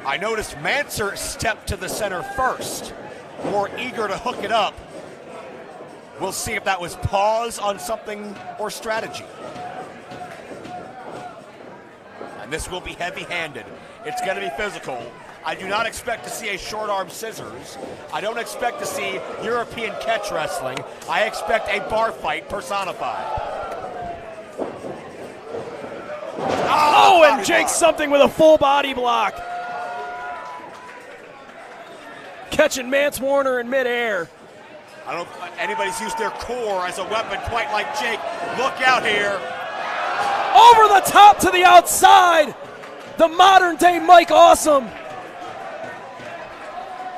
I noticed Mance stepped to the center first, more eager to hook it up. We'll see if that was pause on something or strategy. And this will be heavy-handed. It's going to be physical. I do not expect to see a short arm scissors. I don't expect to see European catch wrestling. I expect a bar fight personified. Oh, and Jake something with a full body block. Catching Mance Warner in midair. I don't think anybody's used their core as a weapon quite like Jake. Look out here. Over the top to the outside. The modern day Mike Awesome.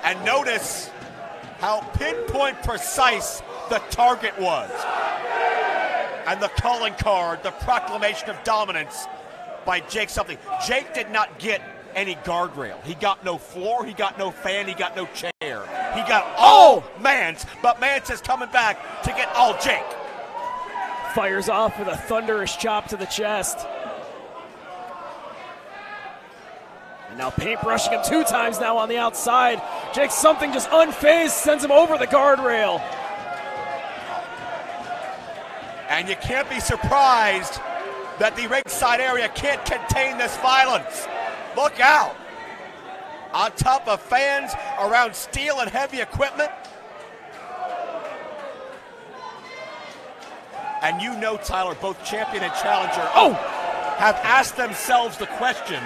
And notice how pinpoint precise the target was. And the calling card, the proclamation of dominance by Jake something. Jake did not get any guardrail. He got no floor, he got no fan, he got no chair. He got all Mance, but Mance is coming back to get all Jake. Fires off with a thunderous chop to the chest. And now paintbrushing him 2 times now on the outside. Jake something just unfazed, sends him over the guardrail. And you can't be surprised that the ringside area can't contain this violence. Look out. On top of fans, around steel and heavy equipment. And you know, Tyler, both champion and challenger have asked themselves the question,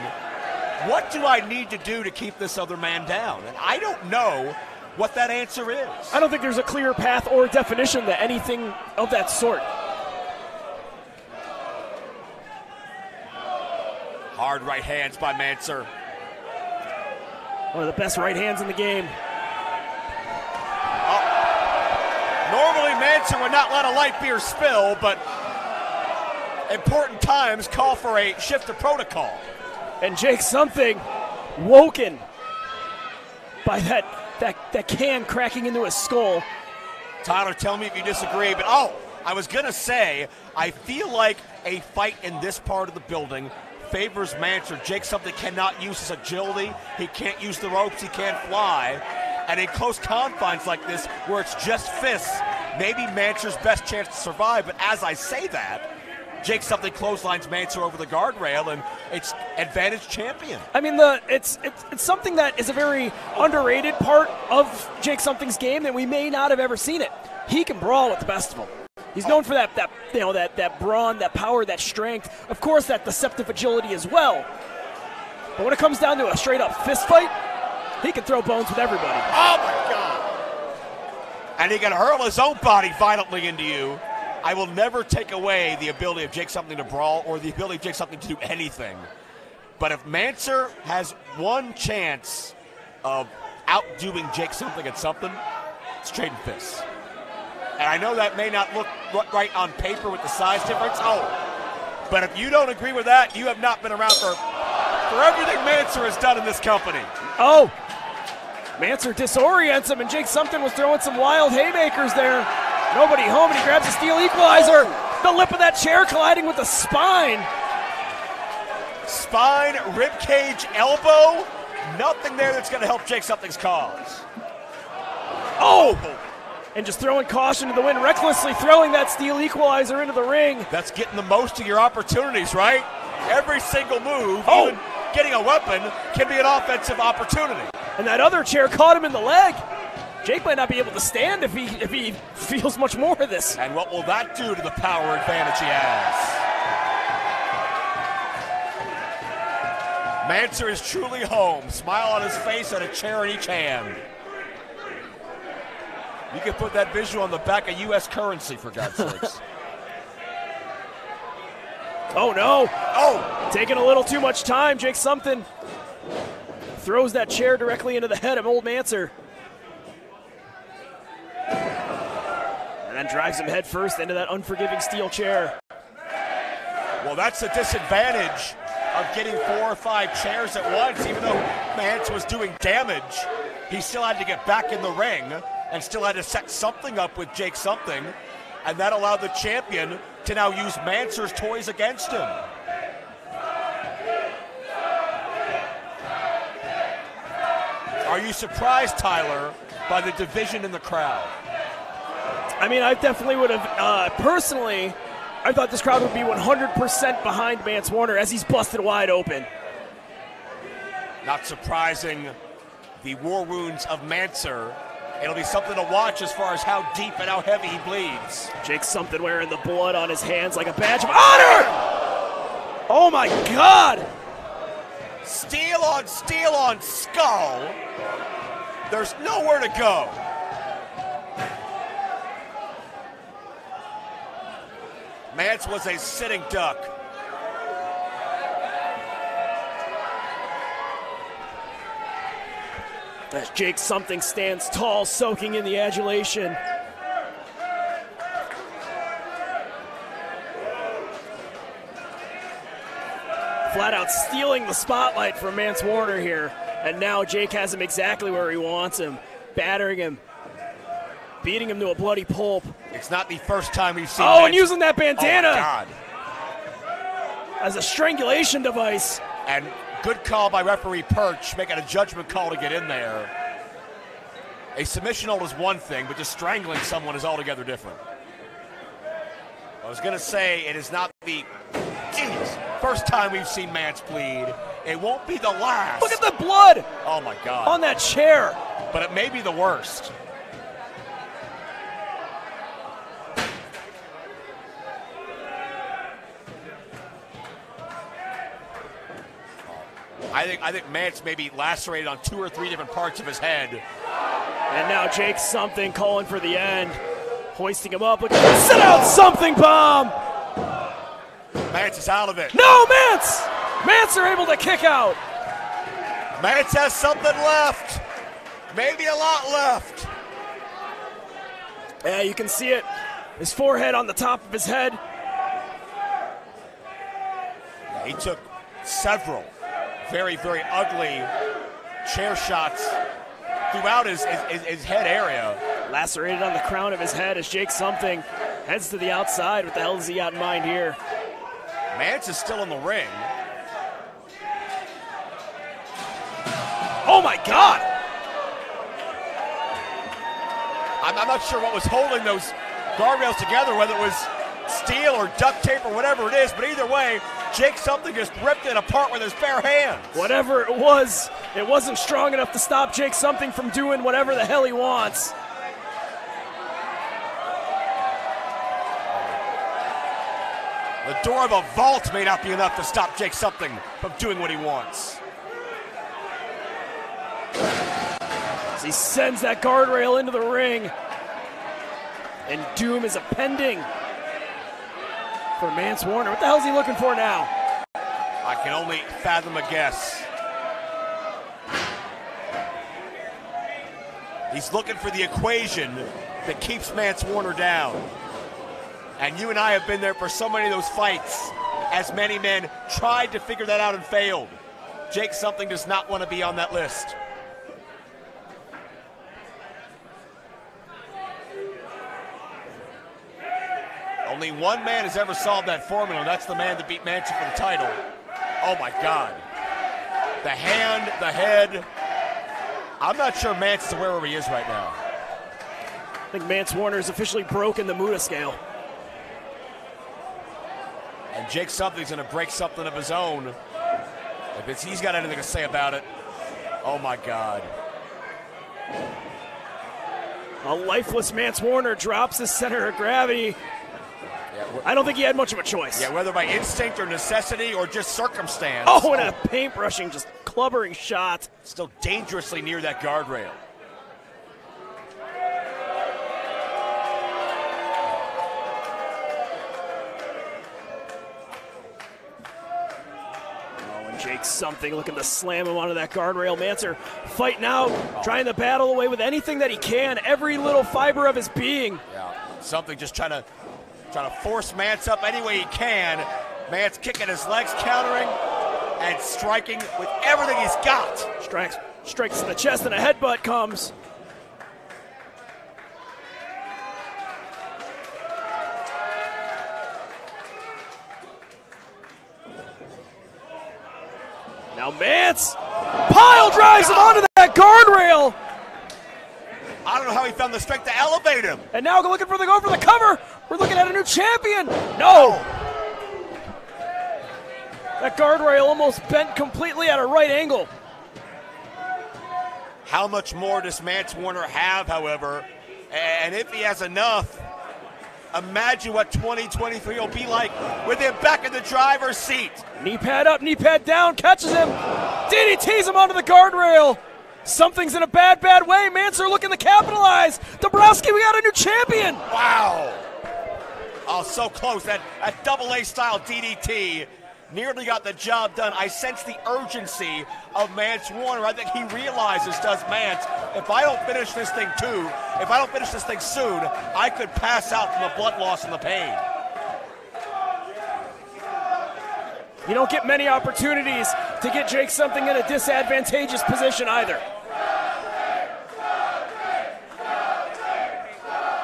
what do I need to do to keep this other man down? And I don't know what that answer is. I don't think there's a clear path or definition to anything of that sort. Hard right hands by Mance. One of the best right hands in the game. Normally Mance would not let a light beer spill, but important times call for a shift of protocol. And Jake something woken by that can cracking into his skull. Tyler, tell me if you disagree, but I was gonna say, I feel like a fight in this part of the building favors Mance. Jake something cannot use his agility, he can't use the ropes, he can't fly. And in close confines like this, where it's just fists, maybe Mance's best chance to survive. But as I say that, Jake something clotheslines Mance over the guardrail, and it's advantage champion. I mean, it's something that is a very underrated part of Jake something's game that we may not have ever seen it. He can brawl with the best of them. He's known for that brawn, that power, that strength. Of course, that deceptive agility as well. But when it comes down to a straight-up fist fight, he can throw bones with everybody. Oh, my God. And he can hurl his own body violently into you. I will never take away the ability of Jake something to brawl or the ability of Jake something to do anything. But if Mance has one chance of outdoing Jake something at something, it's trading fists. And I know that may not look right on paper with the size difference. But if you don't agree with that, you have not been around for everything Mance has done in this company. Mance disorients him, and Jake something was throwing some wild haymakers there. Nobody home, and he grabs a steel equalizer. The lip of that chair colliding with the spine. Spine, rib cage, elbow. Nothing there that's going to help Jake something's cause. And just throwing caution to the wind, recklessly throwing that steel equalizer into the ring. That's getting the most of your opportunities, right? Every single move, even getting a weapon, can be an offensive opportunity. And that other chair caught him in the leg. Jake might not be able to stand if he feels much more of this. And what will that do to the power advantage he has? Mance is truly home. Smile on his face and a chair in each hand. You can put that visual on the back of U.S. currency, for God's sakes. Oh, no. Taking a little too much time. Jake something throws that chair directly into the head of old Mance. And then drives him head first into that unforgiving steel chair. Well, that's the disadvantage of getting 4 or 5 chairs at once. Even though Mance was doing damage, he still had to get back in the ring and still had to set something up with Jake something. And that allowed the champion to now use Mance's toys against him. Are you surprised, Tyler, by the division in the crowd? I mean, I definitely would have, personally, I thought this crowd would be 100% behind Mance Warner as he's busted wide open. Not surprising, the war wounds of Mancer. It'll be something to watch as far as how deep and how heavy he bleeds. Jake Something wearing the blood on his hands like a badge of honor! Oh my God! Steel on skull. There's nowhere to go. Mance was a sitting duck. As Jake Something stands tall, soaking in the adulation. Flat out stealing the spotlight from Mance Warner here. And now Jake has him exactly where he wants him. Battering him. Beating him to a bloody pulp. It's not the first time we've seen Mance. And using that bandana. Oh my God. As a strangulation device. And good call by referee Perch, making a judgment call to get in there. A submission hold is one thing, but just strangling someone is altogether different. I was going to say, it is not the first time we've seen Mance bleed. It won't be the last. Look at the blood! Oh my God. On that chair. But it may be the worst. I think Mance may be lacerated on 2 or 3 different parts of his head. And now Jake Something calling for the end. Hoisting him up. Look at the sit-out Something bomb! Mance is out of it. No, Mance! Mance are able to kick out. Mance has something left. Maybe a lot left. Yeah, you can see it. His forehead on the top of his head. Yeah, he took several very, very ugly chair shots throughout his head area. Lacerated on the crown of his head as Jake Something heads to the outside. What the hell does he got in mind here? Mance is still in the ring. Oh my God! I'm not sure what was holding those guardrails together, whether it was steel or duct tape or whatever it is, but either way, Jake Something just ripped it apart with his bare hands. Whatever it was, it wasn't strong enough to stop Jake Something from doing whatever the hell he wants. The door of a vault may not be enough to stop Jake Something from doing what he wants. As he sends that guardrail into the ring. And doom is impending for Mance Warner. What the hell is he looking for now? I can only fathom a guess. He's looking for the equation that keeps Mance Warner down. And you and I have been there for so many of those fights, as many men tried to figure that out and failed. Jake Something does not want to be on that list. Only one man has ever solved that formula, and that's the man that beat Mance for the title. Oh my God. The hand, the head. I'm not sure Mance is aware where he is right now. I think Mance Warner has officially broken the Muda scale. And Jake Something's going to break something of his own. If he's got anything to say about it. Oh my God. A lifeless Mance Warner drops his center of gravity. Yeah, I don't think he had much of a choice. Yeah, whether by instinct or necessity or just circumstance. Oh, and a paintbrushing, just clubbering shot. Still dangerously near that guardrail. Oh, and Jake Something looking to slam him onto that guardrail. Mancer fighting out, trying to battle away with anything that he can, every little fiber of his being. Yeah, Something just trying to force Mance up any way he can. Mance kicking his legs, countering, and striking with everything he's got. Strikes in the chest, and a headbutt comes. Now Mance pile drives him onto that guardrail. I don't know how he found the strength to elevate him. And now looking for the cover. We're looking at a new champion. No. That guardrail almost bent completely at a right angle. How much more does Mance Warner have, however? And if he has enough, imagine what 2023 will be like with him back in the driver's seat. Knee pad up, knee pad down, catches him. DDTs him onto the guardrail. Something's in a bad way. Mance looking to capitalize. Dabrowski, we got a new champion. Wow. Oh, so close. That AA style DDT nearly got the job done. I sense the urgency of Mance Warner. I think he realizes, does Mance, if I don't finish this thing soon, I could pass out from the blood loss and the pain. You don't get many opportunities to get Jake Something in a disadvantageous position either.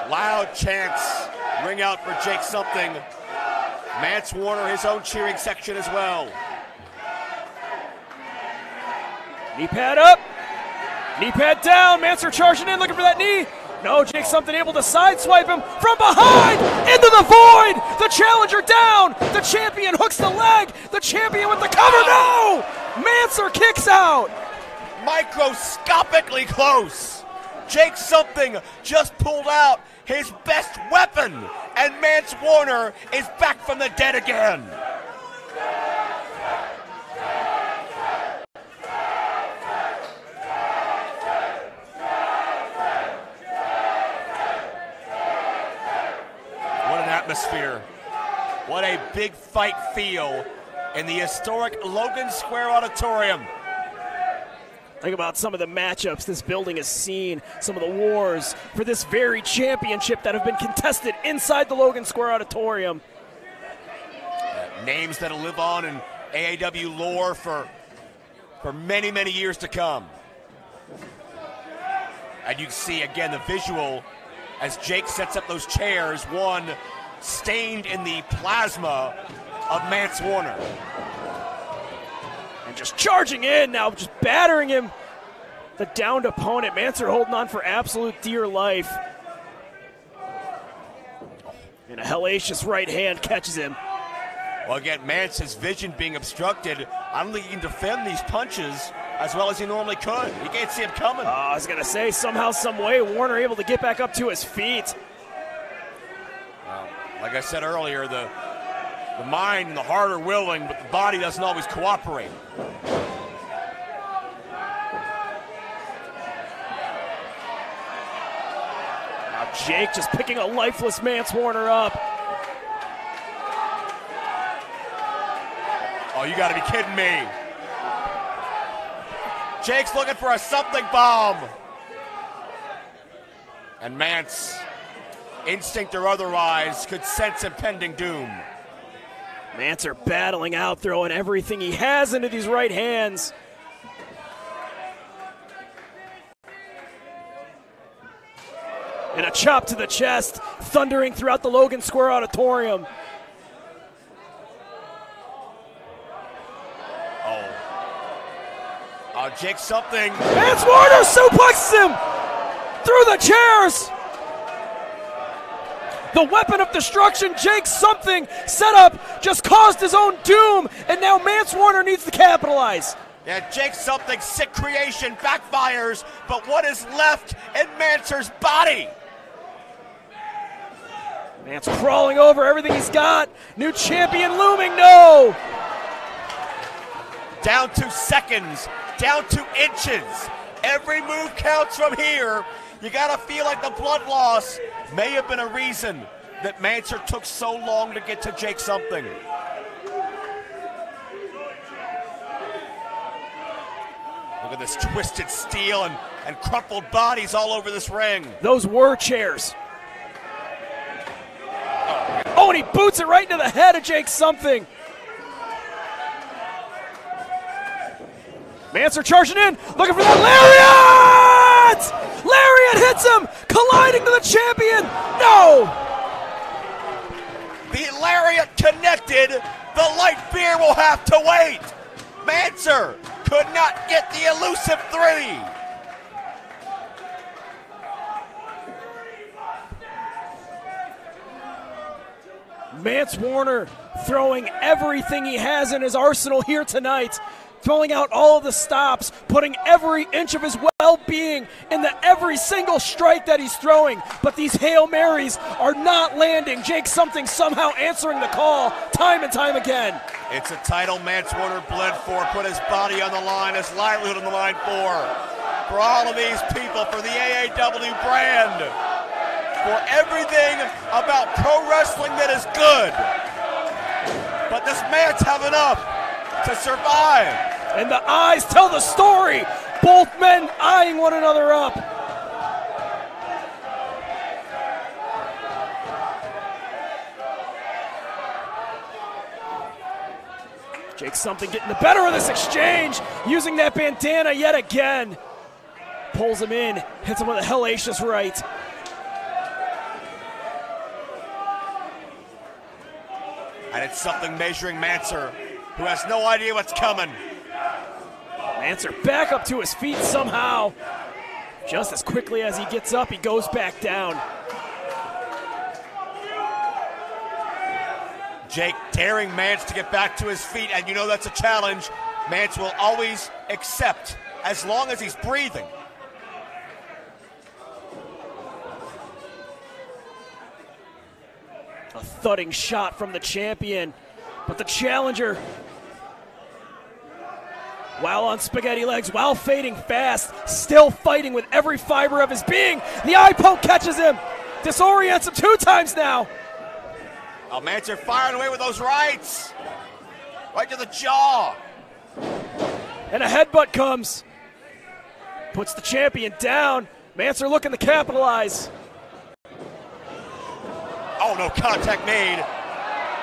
Loud chants ring out for Jake Something. Mance Warner, his own cheering section as well. Knee pad up, knee pad down. Mance charging in, looking for that knee. No, Jake Something able to sideswipe him from behind into the void. The challenger down. The champion hooks the leg. The champion with the cover. No! Mance kicks out. Microscopically close. Jake Something just pulled out his best weapon, and Mance Warner is back from the dead again. What an atmosphere. What a big fight feel in the historic Logan Square Auditorium. Think about some of the matchups this building has seen, some of the wars for this very championship that have been contested inside the Logan Square Auditorium. Names that'll live on in AAW lore for many, many years to come. And you can see, again, the visual as Jake sets up those chairs, one stained in the plasma of Mance Warner. And just charging in now, just battering him. The downed opponent. Mance holding on for absolute dear life. And a hellacious right hand catches him. Well, again, Mance's vision being obstructed. I don't think he can defend these punches as well as he normally could. You can't see him coming. I was going to say, somehow, some way, Warner able to get back up to his feet. Like I said earlier, the mind and the heart are willing, but the body doesn't always cooperate. Now Jake just picking a lifeless Mance Warner up. Oh, you gotta be kidding me. Jake's looking for a something bomb. And Mance, instinct or otherwise, could sense impending doom. Mance battling out, throwing everything he has into these right hands. And a chop to the chest, thundering throughout the Logan Square Auditorium. Jake Something. Mance Warner suplexes him through the chairs. The weapon of destruction, Jake Something, set up, just caused his own doom, and now Mance Warner needs to capitalize. Yeah, Jake Something's sick creation backfires, but what is left in Mance's body? Mance crawling over everything he's got. New champion looming, no! Down to seconds, down to inches. Every move counts from here. You gotta feel like the blood loss may have been a reason that Mance took so long to get to Jake Something. Look at this twisted steel and crumpled bodies all over this ring. Those were chairs. Oh, and he boots it right into the head of Jake Something. Mance charging in, looking for that lariat! Lariat hits him, colliding to the champion. No! The lariat connected. The light beer will have to wait. Mance could not get the elusive three. Mance Warner throwing everything he has in his arsenal here tonight, throwing out all of the stops, putting every inch of his well-being into every single strike that he's throwing. But these Hail Marys are not landing. Jake Something somehow answering the call time and time again. It's a title Mance Warner bled for, put his body on the line, his livelihood on the line for all of these people, for the AAW brand, for everything about pro wrestling that is good. But does Mance have enough to survive? And the eyes tell the story. Both men eyeing one another up. Jake Something getting the better of this exchange, using that bandana yet again. Pulls him in, hits him with a hellacious right. And it's Something measuring Mancer, who has no idea what's coming. Mancer back up to his feet somehow. Just as quickly as he gets up, he goes back down. Jake daring Mance to get back to his feet, and you know that's a challenge Mance will always accept as long as he's breathing. A thudding shot from the champion, but the challenger, while on spaghetti legs, while fading fast, still fighting with every fiber of his being. The eye poke catches him, disorients him 2 times now. Oh, Mancer firing away with those rights. Right to the jaw. And a headbutt comes. Puts the champion down. Mancer looking to capitalize. Oh, no contact made.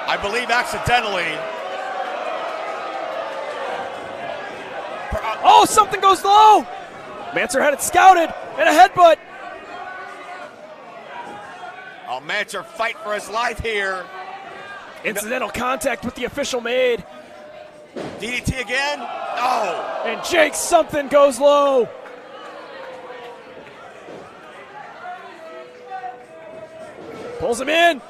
I believe accidentally. Oh, Something goes low. Mancer had it scouted, and a headbutt. Oh, Mancer fight for his life here. Incidental contact with the official made. DDT again? Oh. And Jake Something goes low. Pulls him in.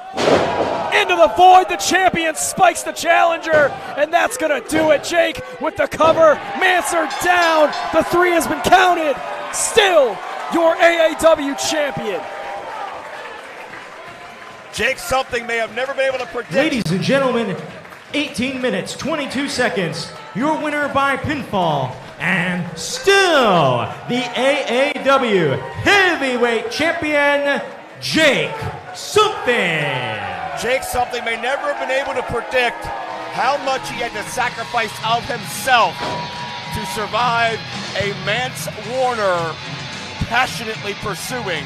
Into the void. The champion spikes the challenger. And that's going to do it. Jake with the cover. Mancer down. The 3 has been counted. Still your AAW champion. Jake Something may have never been able to predict. Ladies and gentlemen, 18 minutes, 22 seconds. Your winner by pinfall, and still the AAW Heavyweight Champion, Jake Something. Jake Something may never have been able to predict how much he had to sacrifice of himself to survive a Mance Warner passionately pursuing